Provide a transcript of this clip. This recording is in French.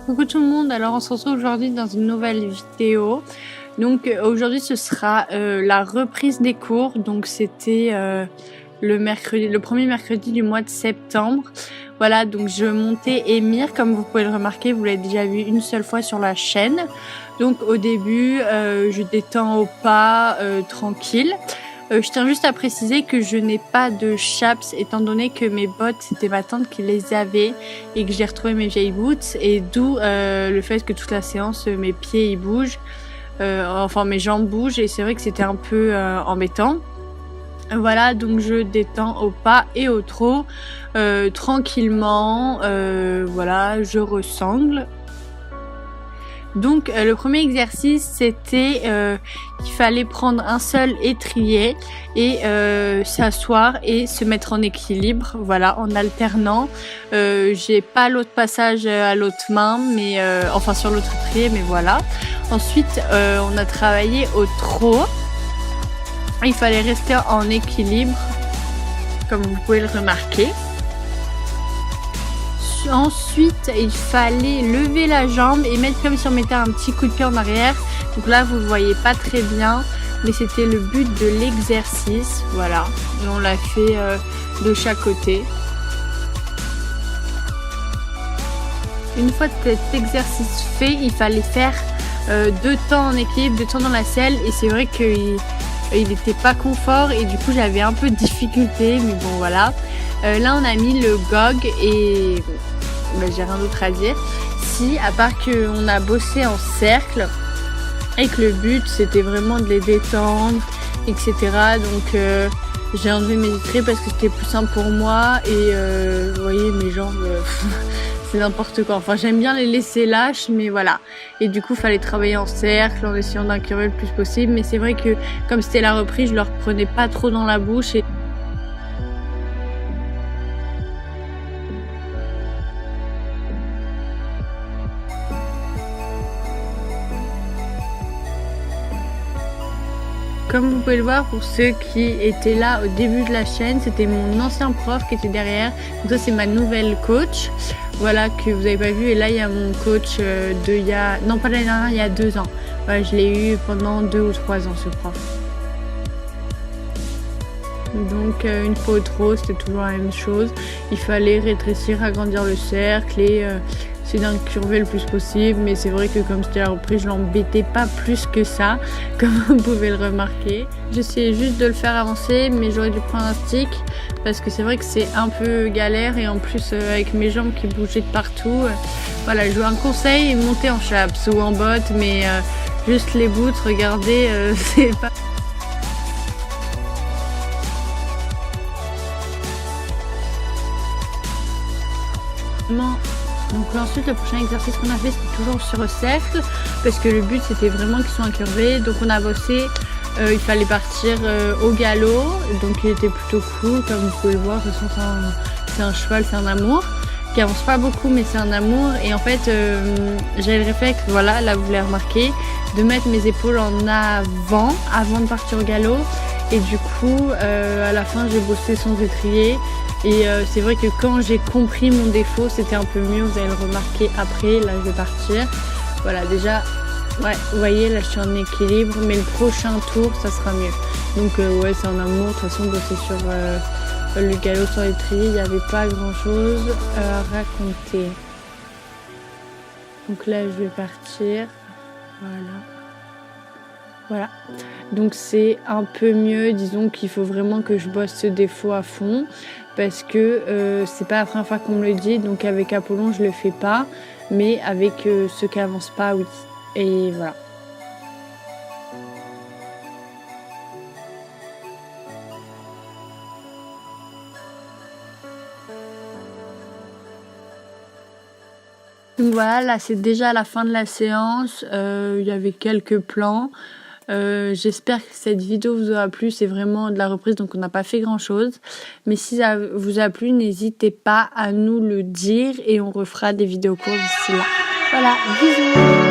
Coucou tout le monde, alors on se retrouve aujourd'hui dans une nouvelle vidéo. Donc aujourd'hui ce sera la reprise des cours, donc c'était le premier mercredi du mois de septembre. Voilà, donc je montais Émir, comme vous pouvez le remarquer, vous l'avez déjà vu une seule fois sur la chaîne. Donc au début je détends au pas, tranquille. Je tiens juste à préciser que je n'ai pas de chaps étant donné que mes bottes c'était ma tante qui les avait et que j'ai retrouvé mes vieilles boots, et d'où le fait que toute la séance mes pieds ils bougent, enfin mes jambes bougent, et c'est vrai que c'était un peu embêtant. Voilà, donc je détends au pas et au trot tranquillement, voilà, je ressangle. Donc le premier exercice c'était qu'il fallait prendre un seul étrier et s'asseoir et se mettre en équilibre, voilà, en alternant. J'ai pas l'autre passage à l'autre main, mais enfin sur l'autre étrier, mais voilà. Ensuite on a travaillé au trot. Il fallait rester en équilibre comme vous pouvez le remarquer. Ensuite, il fallait lever la jambe et mettre comme si on mettait un petit coup de pied en arrière. Donc là, vous ne voyez pas très bien, mais c'était le but de l'exercice. Voilà, et on l'a fait de chaque côté. Une fois cet exercice fait, il fallait faire 2 temps en équilibre, 2 temps dans la selle. Et c'est vrai qu'il n'était pas confort et du coup, j'avais un peu de difficulté, mais bon, voilà. Là, on a mis le GOG et j'ai rien d'autre à dire. Si, à part qu'on a bossé en cercle et que le but c'était vraiment de les détendre, etc. Donc j'ai enlevé mes traits parce que c'était plus simple pour moi, et vous voyez mes jambes, c'est n'importe quoi. Enfin, j'aime bien les laisser lâches, mais voilà. Et du coup, il fallait travailler en cercle en essayant d'incurver le plus possible. Mais c'est vrai que comme c'était la reprise, je leur prenais pas trop dans la bouche. Comme vous pouvez le voir, pour ceux qui étaient là au début de la chaîne, c'était mon ancien prof qui était derrière. Donc ça, c'est ma nouvelle coach, voilà, que vous n'avez pas vu. Et là, il y a mon coach non pas l'année dernière, il y a 2 ans. Voilà, je l'ai eu pendant 2 ou 3 ans, ce prof. Donc une fois au trot, c'était toujours la même chose. Il fallait rétrécir, agrandir le cercle et essayer d'incurver le plus possible. Mais c'est vrai que comme c'était la reprise, je l'embêtais pas plus que ça, comme vous pouvez le remarquer. J'essayais juste de le faire avancer, mais j'aurais dû prendre un stick parce que c'est vrai que c'est un peu galère, et en plus avec mes jambes qui bougeaient de partout. Voilà, je veux un conseil, monter en chaps ou en bottes, mais juste les boots, regardez, c'est pas... Donc ensuite, le prochain exercice qu'on a fait, c'était toujours sur le cercle parce que le but c'était vraiment qu'ils soient incurvés. Donc on a bossé, il fallait partir au galop, donc il était plutôt cool, comme vous pouvez le voir. De toute façon, c'est un cheval, c'est un amour qui avance pas beaucoup, mais c'est un amour. Et en fait j'ai le réflexe, voilà, là vous l'avez remarqué, de mettre mes épaules en avant de partir au galop. Et du coup à la fin j'ai bossé sans étrier. Et c'est vrai que quand j'ai compris mon défaut, c'était un peu mieux, vous allez le remarquer après. Là, je vais partir. Voilà, déjà, ouais, vous voyez, là, je suis en équilibre, mais le prochain tour, ça sera mieux. Donc, ouais, c'est un amour. De toute façon, bosser sur le galop sans étrier, il n'y avait pas grand-chose à raconter. Donc là, je vais partir. Voilà. Donc c'est un peu mieux, disons qu'il faut vraiment que je bosse ce défaut à fond parce que c'est pas la première fois qu'on me le dit, donc avec Apollon je le fais pas, mais avec ceux qui avancent pas, oui. Et voilà. Donc voilà, là c'est déjà la fin de la séance, il y avait quelques plans. J'espère que cette vidéo vous aura plu. C'est vraiment de la reprise, donc on n'a pas fait grand chose, mais si ça vous a plu, n'hésitez pas à nous le dire et on refera des vidéos courtes d'ici là. Voilà, bisous.